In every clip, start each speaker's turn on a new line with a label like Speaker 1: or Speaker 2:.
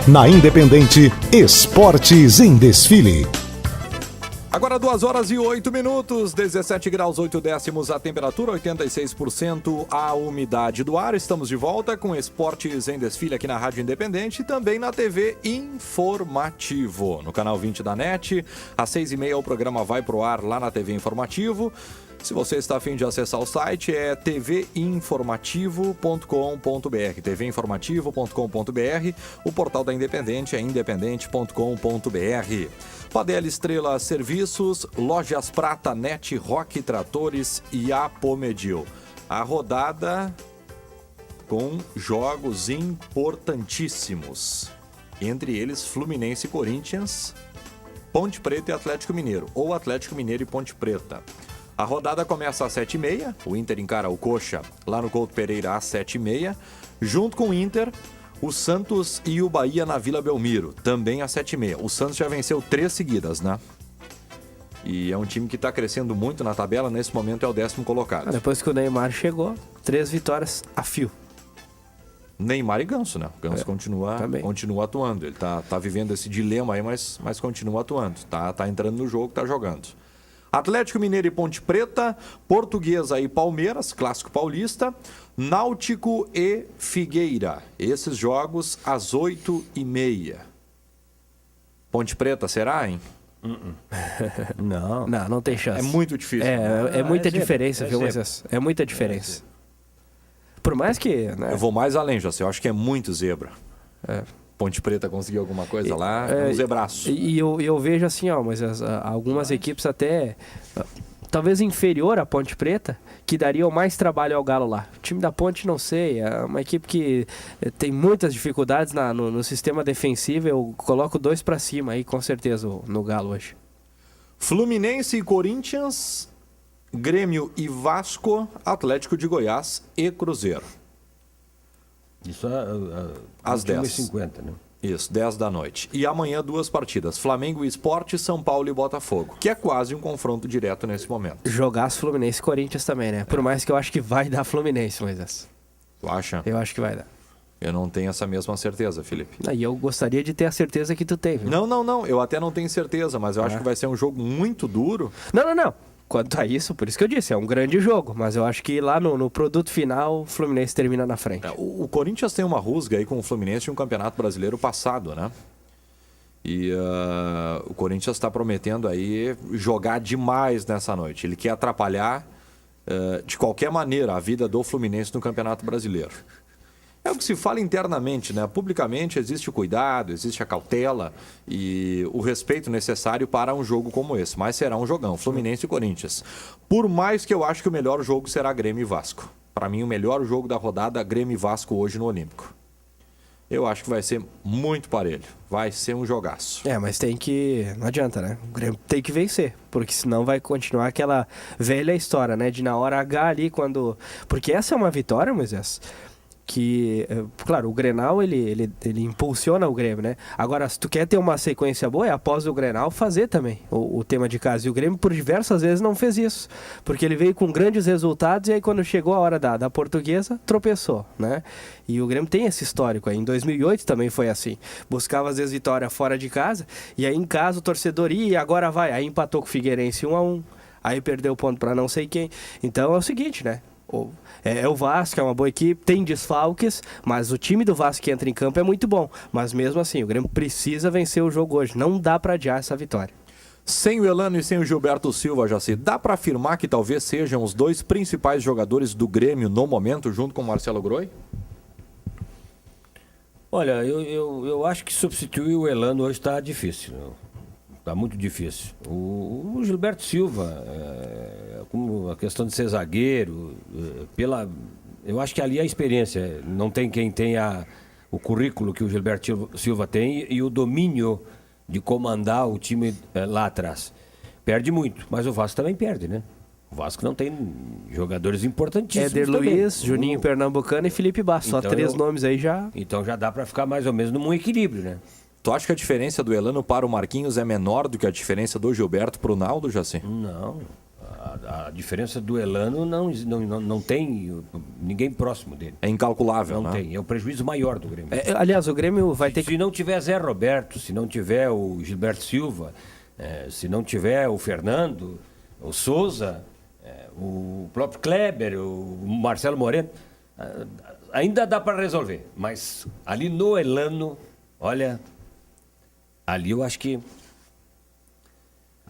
Speaker 1: Na Independente, Esportes em Desfile.
Speaker 2: Agora 2h08, 17 graus 8 décimos a temperatura, 86% a umidade do ar. Estamos de volta com Esportes em Desfile aqui na Rádio Independente e também na TV Informativo. No canal 20 da NET, às 6h30 o programa vai pro ar lá na TV Informativo. Se você está a fim de acessar o site, é tvinformativo.com.br, tvinformativo.com.br. O portal da Independente é independente.com.br. Padel Estrela Serviços, Lojas Prata, NET, Rock Tratores e Apomedil. A rodada com jogos importantíssimos. Entre eles, Fluminense e Corinthians, Ponte Preta e Atlético Mineiro, ou Atlético Mineiro e Ponte Preta. A rodada começa às 7h30, o Inter encara o Coxa lá no Couto Pereira às 7h30. Junto com o Inter, o Santos e o Bahia na Vila Belmiro, também às 7h30. O Santos já venceu 3 seguidas, né? E é um time que está crescendo muito na tabela, nesse momento é o 10º colocado.
Speaker 3: Depois que o Neymar chegou, 3 vitórias a fio.
Speaker 2: Neymar e Ganso, né? O Ganso continua atuando. Ele tá vivendo esse dilema aí, mas continua atuando. Tá entrando no jogo, tá jogando. Atlético Mineiro e Ponte Preta, Portuguesa e Palmeiras, Clássico Paulista, Náutico e Figueira. Esses jogos às 8h30. Ponte Preta, será, hein?
Speaker 3: Não tem chance.
Speaker 2: É muito difícil.
Speaker 3: É muita diferença, viu, Moisés? É muita diferença. Por mais que... Né?
Speaker 2: Eu vou mais além, José. Eu acho que é muito zebra. Ponte Preta conseguiu alguma coisa lá, um zebraço.
Speaker 3: E eu vejo assim, mas algumas equipes até talvez inferior à Ponte Preta, que dariam mais trabalho ao Galo lá. O time da Ponte, não sei, é uma equipe que tem muitas dificuldades no sistema defensivo. Eu coloco 2 para cima aí, com certeza, no Galo hoje.
Speaker 2: Fluminense e Corinthians, Grêmio e Vasco, Atlético de Goiás e Cruzeiro.
Speaker 4: Isso
Speaker 2: às 10h50,
Speaker 4: né?
Speaker 2: Isso, 10 da noite. E amanhã 2 partidas, Flamengo e Sport, São Paulo e Botafogo, que é quase um confronto direto nesse momento.
Speaker 3: Jogaço Fluminense e Corinthians também, né? Por mais que eu acho que vai dar Fluminense, Moisés.
Speaker 2: Tu acha?
Speaker 3: Eu acho que vai dar.
Speaker 2: Eu não tenho essa mesma certeza, Felipe.
Speaker 3: E eu gostaria de ter a certeza que tu tem, viu?
Speaker 2: Não. Eu até não tenho certeza, mas eu acho que vai ser um jogo muito duro.
Speaker 3: Não. Quanto a isso, por isso que eu disse, é um grande jogo. Mas eu acho que lá no produto final, o Fluminense termina na frente.
Speaker 2: O Corinthians tem uma rusga aí com o Fluminense em um campeonato brasileiro passado, né? E o Corinthians está prometendo aí jogar demais nessa noite. Ele quer atrapalhar de qualquer maneira a vida do Fluminense no campeonato brasileiro. É o que se fala internamente, né? Publicamente existe o cuidado, existe a cautela e o respeito necessário para um jogo como esse. Mas será um jogão, Fluminense e Corinthians. Por mais que eu acho que o melhor jogo será Grêmio e Vasco. Para mim, o melhor jogo da rodada, Grêmio e Vasco hoje no Olímpico. Eu acho que vai ser muito parelho. Vai ser um jogaço.
Speaker 3: Mas tem que... Não adianta, né? O Grêmio tem que vencer. Porque senão vai continuar aquela velha história, né? De na hora H ali, quando... Porque essa é uma vitória, Moisés, que, claro, o Grenal ele impulsiona o Grêmio, né? Agora, se tu quer ter uma sequência boa, é após o Grenal fazer também o tema de casa. E o Grêmio, por diversas vezes, não fez isso. Porque ele veio com grandes resultados e aí, quando chegou a hora da Portuguesa, tropeçou, né? E o Grêmio tem esse histórico aí. Em 2008 também foi assim. Buscava, às vezes, vitória fora de casa. E aí, em casa, o torcedor ia, agora vai. Aí empatou com o Figueirense 1-1. Aí perdeu o ponto para não sei quem. Então, é o seguinte, né? O Vasco é uma boa equipe, tem desfalques, mas o time do Vasco que entra em campo é muito bom. Mas mesmo assim, o Grêmio precisa vencer o jogo hoje. Não dá para adiar essa vitória.
Speaker 2: Sem o Elano e sem o Gilberto Silva, Jaci, dá para afirmar que talvez sejam os 2 principais jogadores do Grêmio no momento, junto com o Marcelo Groi?
Speaker 4: Olha, eu acho que substituir o Elano hoje está difícil. Está muito difícil. O Gilberto Silva, como a questão de ser zagueiro, eu acho que ali a experiência, não tem quem tenha o currículo que o Gilberto Silva tem e o domínio de comandar o time lá atrás. Perde muito, mas o Vasco também perde, né? O Vasco não tem jogadores importantíssimos.
Speaker 3: Éder Luiz, Juninho Pernambucano e Felipe Basso, só 3 nomes aí já.
Speaker 4: Então já dá para ficar mais ou menos num equilíbrio, né?
Speaker 2: Tu acha que a diferença do Elano para o Marquinhos é menor do que a diferença do Gilberto para o Naldo, Jaci?
Speaker 4: Não. A diferença do Elano não tem ninguém próximo dele.
Speaker 2: É incalculável,
Speaker 4: Não
Speaker 2: né?
Speaker 4: tem. É o prejuízo maior do Grêmio.
Speaker 3: Aliás, o Grêmio vai ter que...
Speaker 4: Se não tiver Zé Roberto, se não tiver o Gilberto Silva, se não tiver o Fernando, o Souza, o próprio Kleber, o Marcelo Moreno, ainda dá para resolver. Mas ali no Elano, olha, ali eu acho que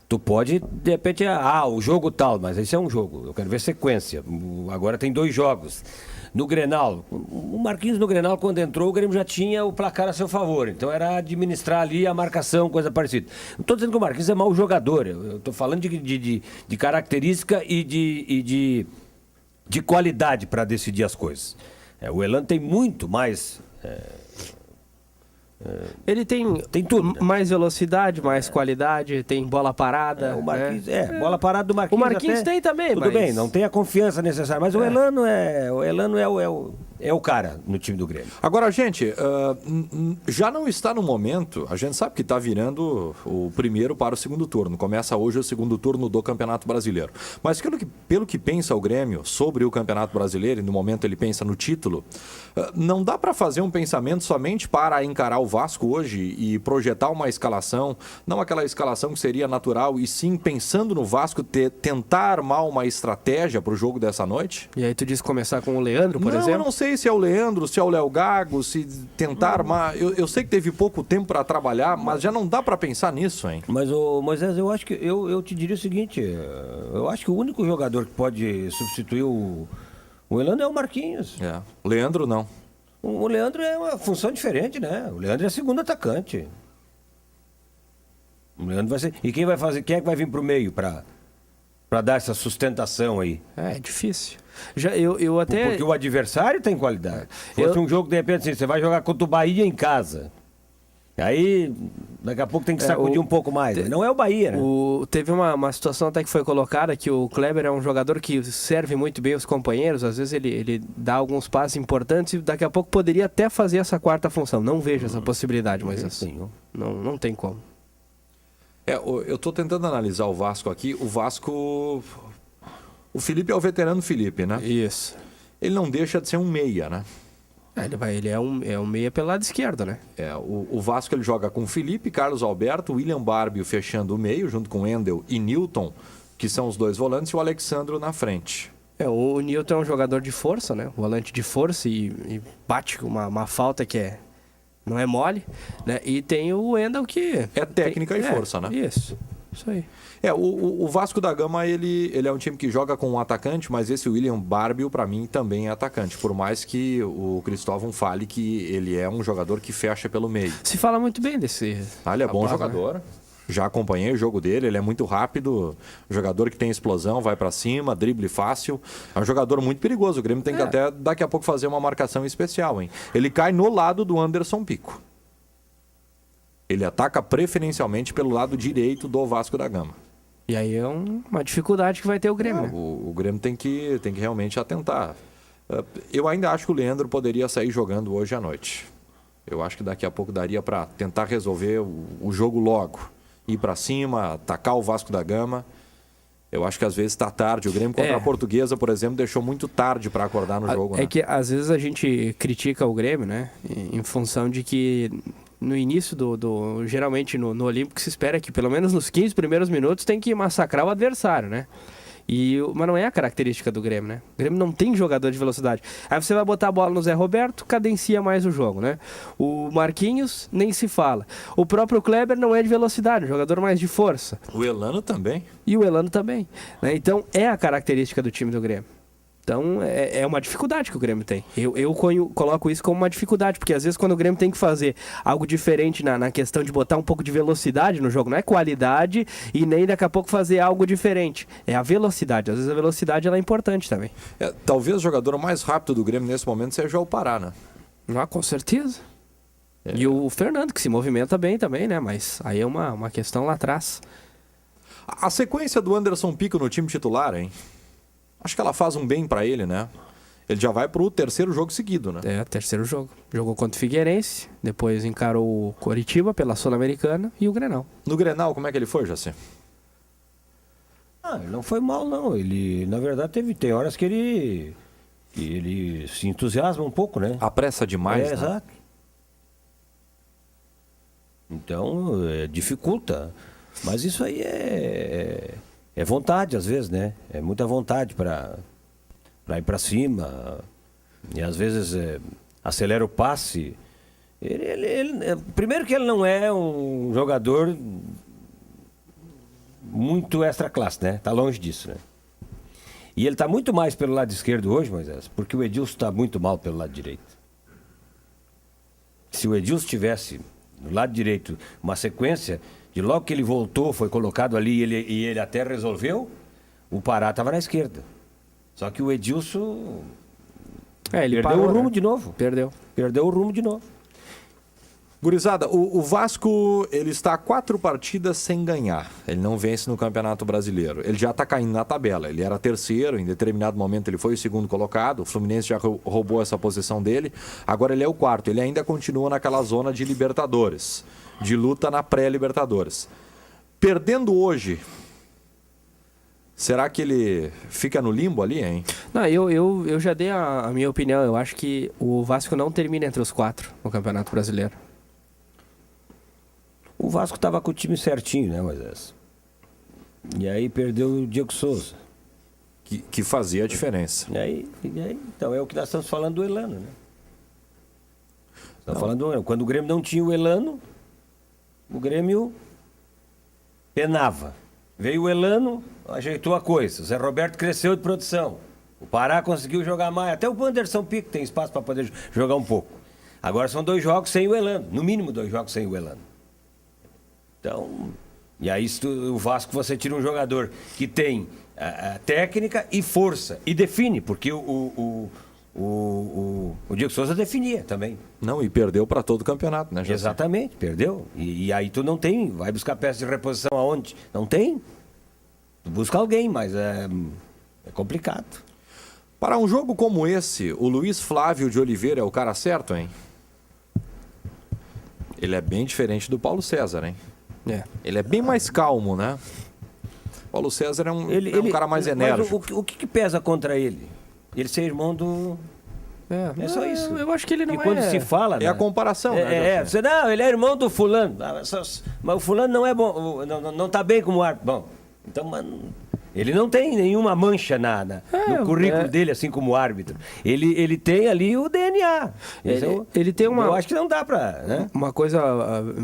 Speaker 4: tu pode, de repente, o jogo tal, mas esse é um jogo. Eu quero ver sequência. Agora tem 2 jogos. No Grenal, o Marquinhos no Grenal, quando entrou, o Grêmio já tinha o placar a seu favor. Então era administrar ali a marcação, coisa parecida. Não estou dizendo que o Marquinhos é mau jogador. Eu estou falando de característica e de qualidade para decidir as coisas. O Elano tem muito mais...
Speaker 3: Ele tem
Speaker 4: tudo, né?
Speaker 3: mais velocidade, mais qualidade, tem bola parada.
Speaker 4: O Marquinhos,
Speaker 3: né?
Speaker 4: bola parada do Marquinhos.
Speaker 3: O Marquinhos
Speaker 4: até,
Speaker 3: tem também,
Speaker 4: tudo
Speaker 3: mas...
Speaker 4: bem, não tem a confiança necessária. Mas o Elano é o cara no time do Grêmio.
Speaker 2: Agora, gente, já não está no momento, a gente sabe que está virando o primeiro para o segundo turno. Começa hoje o segundo turno do Campeonato Brasileiro. Mas pelo que pensa o Grêmio sobre o Campeonato Brasileiro, e no momento ele pensa no título, não dá para fazer um pensamento somente para encarar o Vasco hoje e projetar uma escalação, não aquela escalação que seria natural, e sim pensando no Vasco tentar armar uma estratégia para o jogo dessa noite?
Speaker 3: E aí tu diz começar com o Leandro, por
Speaker 2: Eu
Speaker 3: exemplo?
Speaker 2: não sei se é o Leandro, se é o Léo Gago, se tentar armar. Eu sei que teve pouco tempo para trabalhar, mas já não dá para pensar nisso, hein?
Speaker 4: Mas, Moisés, eu acho que eu te diria o seguinte: eu acho que o único jogador que pode substituir o Elano é o Marquinhos.
Speaker 2: Leandro, não.
Speaker 4: O Leandro é uma função diferente, né? O Leandro é segundo atacante. O Leandro vai ser. E quem vai fazer? Quem é que vai vir pro meio para dar essa sustentação aí?
Speaker 3: É difícil. Eu até...
Speaker 4: Porque o adversário tem qualidade. Fosse um jogo, de repente, assim, você vai jogar contra o Bahia em casa. Aí, daqui a pouco tem que sacudir um pouco mais. Não é o Bahia, né?
Speaker 3: Teve uma situação até que foi colocada que o Kleber é um jogador que serve muito bem os companheiros. Às vezes ele dá alguns passos importantes e daqui a pouco poderia até fazer essa quarta função. Não vejo essa possibilidade, mas assim, não tem como.
Speaker 2: Eu tô tentando analisar o Vasco aqui. O Vasco... O Felipe é o veterano Felipe, né?
Speaker 3: Isso.
Speaker 2: Ele não deixa de ser um meia, né?
Speaker 3: Ele é um meia pelo lado esquerdo, né?
Speaker 2: O Vasco ele joga com Felipe, Carlos Alberto, William Barbio fechando o meio, junto com Endel e Newton, que são os 2 volantes, e o Alexandro na frente.
Speaker 3: O Newton é um jogador de força, né? Volante de força e bate uma falta que não é mole, né? E tem o Endel que...
Speaker 2: É técnica e força, né?
Speaker 3: Isso aí.
Speaker 2: O Vasco da Gama, ele é um time que joga com um atacante, mas esse William Barbio, para mim, também é atacante. Por mais que o Cristóvão fale que ele é um jogador que fecha pelo meio.
Speaker 3: Se fala muito bem desse...
Speaker 2: Ele é bom jogador. Né? Já acompanhei o jogo dele, ele é muito rápido, jogador que tem explosão, vai para cima, drible fácil. É um jogador muito perigoso. O Grêmio tem que até daqui a pouco fazer uma marcação especial, hein? Ele cai no lado do Anderson Pico. Ele ataca preferencialmente pelo lado direito do Vasco da Gama.
Speaker 3: E aí é uma dificuldade que vai ter o Grêmio.
Speaker 2: O Grêmio tem que realmente atentar. Eu ainda acho que o Leandro poderia sair jogando hoje à noite. Eu acho que daqui a pouco daria para tentar resolver o jogo logo. Ir para cima, atacar o Vasco da Gama. Eu acho que às vezes está tarde. O Grêmio contra a Portuguesa, por exemplo, deixou muito tarde para acordar no jogo.
Speaker 3: É que às vezes a gente critica o Grêmio, né? Em função de que no início geralmente no Olímpico se espera que pelo menos nos 15 primeiros minutos tem que massacrar o adversário, né? Mas não é a característica do Grêmio, né? O Grêmio não tem jogador de velocidade. Aí você vai botar a bola no Zé Roberto, cadencia mais o jogo, né? O Marquinhos nem se fala. O próprio Kleber não é de velocidade, é um jogador mais de força.
Speaker 2: O Elano também.
Speaker 3: E o Elano também, né? Então é a característica do time do Grêmio. Então, é uma dificuldade que o Grêmio tem. Eu coloco isso como uma dificuldade, porque às vezes quando o Grêmio tem que fazer algo diferente na questão de botar um pouco de velocidade no jogo, não é qualidade e nem daqui a pouco fazer algo diferente. É a velocidade. Às vezes a velocidade ela é importante também.
Speaker 2: Talvez o jogador mais rápido do Grêmio nesse momento seja o Pará, né?
Speaker 3: Com certeza. E o Fernando, que se movimenta bem também, né? Mas aí é uma questão lá atrás.
Speaker 2: A sequência do Anderson Pico no time titular, hein? Acho que ela faz um bem para ele, né? Ele já vai pro 3º jogo seguido, né?
Speaker 3: Terceiro jogo. Jogou contra o Figueirense, depois encarou o Coritiba pela Sul-Americana e o Grenal.
Speaker 2: No Grenal, como é que ele foi, Jacê?
Speaker 4: Ah, ele não foi mal, não. Ele, na verdade, tem horas que ele se entusiasma um pouco, né?
Speaker 2: Apressa demais, né?
Speaker 4: Exato. Então, dificulta. Mas isso aí é vontade, às vezes, né? É muita vontade para ir para cima. E, às vezes, acelera o passe. Primeiro que ele não é um jogador muito extra classe, né? Tá longe disso, né? E ele tá muito mais pelo lado esquerdo hoje, Moisés, porque o Edilson tá muito mal pelo lado direito. Se o Edilson tivesse no lado direito uma sequência, de logo que ele voltou, foi colocado ali e ele até resolveu, o Pará tava na esquerda. Só que o Edilson
Speaker 3: Ele
Speaker 4: perdeu
Speaker 3: parou,
Speaker 4: o rumo
Speaker 3: né?
Speaker 4: de novo. Perdeu o rumo de novo.
Speaker 2: Gurizada, o Vasco, ele está 4 partidas sem ganhar. Ele não vence no Campeonato Brasileiro. Ele já está caindo na tabela. Ele era terceiro, em determinado momento ele foi o segundo colocado. O Fluminense já roubou essa posição dele. Agora ele é o quarto. Ele ainda continua naquela zona de Libertadores, de luta na pré-Libertadores. Perdendo hoje, será que ele fica no limbo ali, hein?
Speaker 3: Não, eu já dei a minha opinião. Eu acho que o Vasco não termina entre os 4 no Campeonato Brasileiro.
Speaker 4: O Vasco estava com o time certinho, né, Moisés? E aí perdeu o Diego Souza.
Speaker 2: Que fazia a diferença.
Speaker 4: E aí, então é o que nós estamos falando do Elano, né? Estamos falando do Elano. Quando o Grêmio não tinha o Elano, o Grêmio penava. Veio o Elano, ajeitou a coisa. O Zé Roberto cresceu de produção. O Pará conseguiu jogar mais. Até o Anderson Pico tem espaço para poder jogar um pouco. Agora são 2 jogos sem o Elano. No mínimo 2 jogos sem o Elano. Então, e aí o Vasco você tira um jogador que tem técnica e força e define, porque o Diego Souza definia também.
Speaker 2: Não, e perdeu para todo o campeonato, né, Jacir?
Speaker 4: Exatamente, perdeu. E aí tu não tem, vai buscar peça de reposição aonde? Não tem. Tu busca alguém, mas é complicado.
Speaker 2: Para um jogo como esse, o Luiz Flávio de Oliveira é o cara certo, hein? Ele é bem diferente do Paulo César, hein? Ele é bem mais calmo, né? Paulo César é um cara mais enérgico.
Speaker 4: Mas o que pesa contra ele? Ele ser irmão do... É só isso.
Speaker 3: Eu acho que ele não
Speaker 4: e quando se fala...
Speaker 2: É a comparação, né?
Speaker 4: Você, não, ele é irmão do fulano. Mas o fulano não é bom, não tá bem como árbitro. Bom, então... Ele não tem nenhuma mancha no currículo dele, assim como árbitro. Ele tem ali o DNA.
Speaker 3: Ele tem uma...
Speaker 4: Eu acho que não dá pra... Né?
Speaker 3: Uma coisa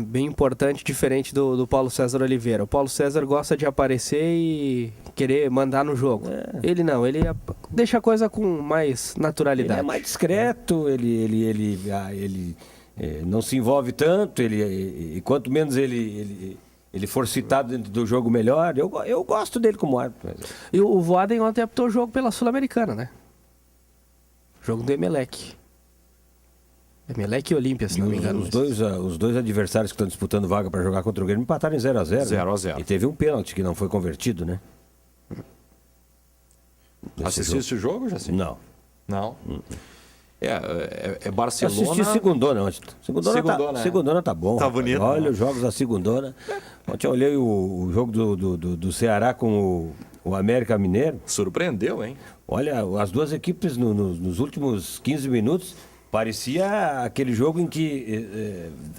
Speaker 3: bem importante, diferente do Paulo César Oliveira. O Paulo César gosta de aparecer e querer mandar no jogo. Ele não, ele deixa a coisa com mais naturalidade.
Speaker 4: Ele é mais discreto, ele não se envolve tanto, e quanto menos ele for citado dentro do jogo melhor, eu gosto dele como árbitro.
Speaker 3: E o Voaden ontem apitou o jogo pela Sul-Americana, né? Jogo do Emelec. Emelec e Olímpia, se não me engano.
Speaker 4: Os dois adversários que estão disputando vaga para jogar contra o Grêmio empataram em 0-0.
Speaker 2: 0-0.
Speaker 4: E teve um pênalti que não foi convertido, né?
Speaker 2: Assististe o jogo, Jacir?
Speaker 4: Não.
Speaker 2: Não? É Barcelona...
Speaker 4: Assisti segundona ontem. Segundona tá bom.
Speaker 2: Tá bonito.
Speaker 4: Olha os jogos da segundona. Ontem eu olhei o jogo do Ceará com o América Mineiro.
Speaker 2: Surpreendeu, hein?
Speaker 4: Olha, as duas equipes nos últimos 15 minutos parecia aquele jogo em que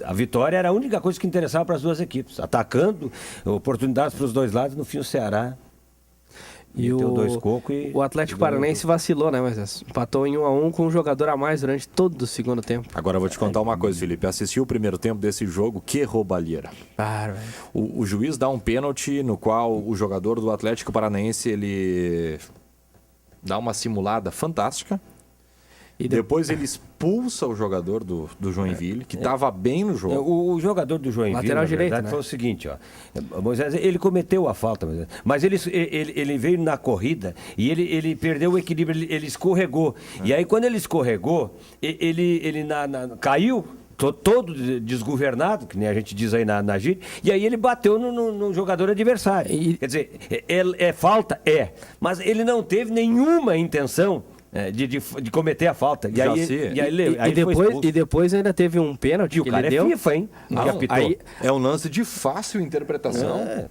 Speaker 4: a vitória era a única coisa que interessava para as duas equipes. Atacando, oportunidades para os dois lados, no fim o Ceará...
Speaker 3: E o Atlético Paranaense vacilou, né, mas empatou em 1-1 com um jogador a mais durante todo o segundo tempo.
Speaker 2: Agora eu vou te contar uma coisa, Felipe. Assisti o primeiro tempo desse jogo, que roubalheira. O juiz dá um pênalti no qual o jogador do Atlético Paranaense ele dá uma simulada fantástica. E depois ele expulsa o jogador do Joinville, que estava bem no jogo.
Speaker 4: O jogador do Joinville,
Speaker 3: lateral direito,
Speaker 4: né? Foi o seguinte, ó. Moisés, ele cometeu a falta, mas ele veio na corrida e ele perdeu o equilíbrio, ele escorregou. E aí quando ele escorregou, ele caiu todo desgovernado, que nem a gente diz aí na gíria, e aí ele bateu no jogador adversário. Quer dizer, é falta? Mas ele não teve nenhuma intenção de cometer a falta.
Speaker 3: E depois ainda teve um pênalti
Speaker 4: que o cara
Speaker 3: ele deu.
Speaker 4: FIFA, hein?
Speaker 2: Não, é um lance de fácil interpretação.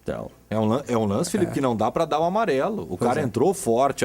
Speaker 4: Então,
Speaker 2: É um lance, Felipe, que não dá para dar o amarelo. O cara entrou forte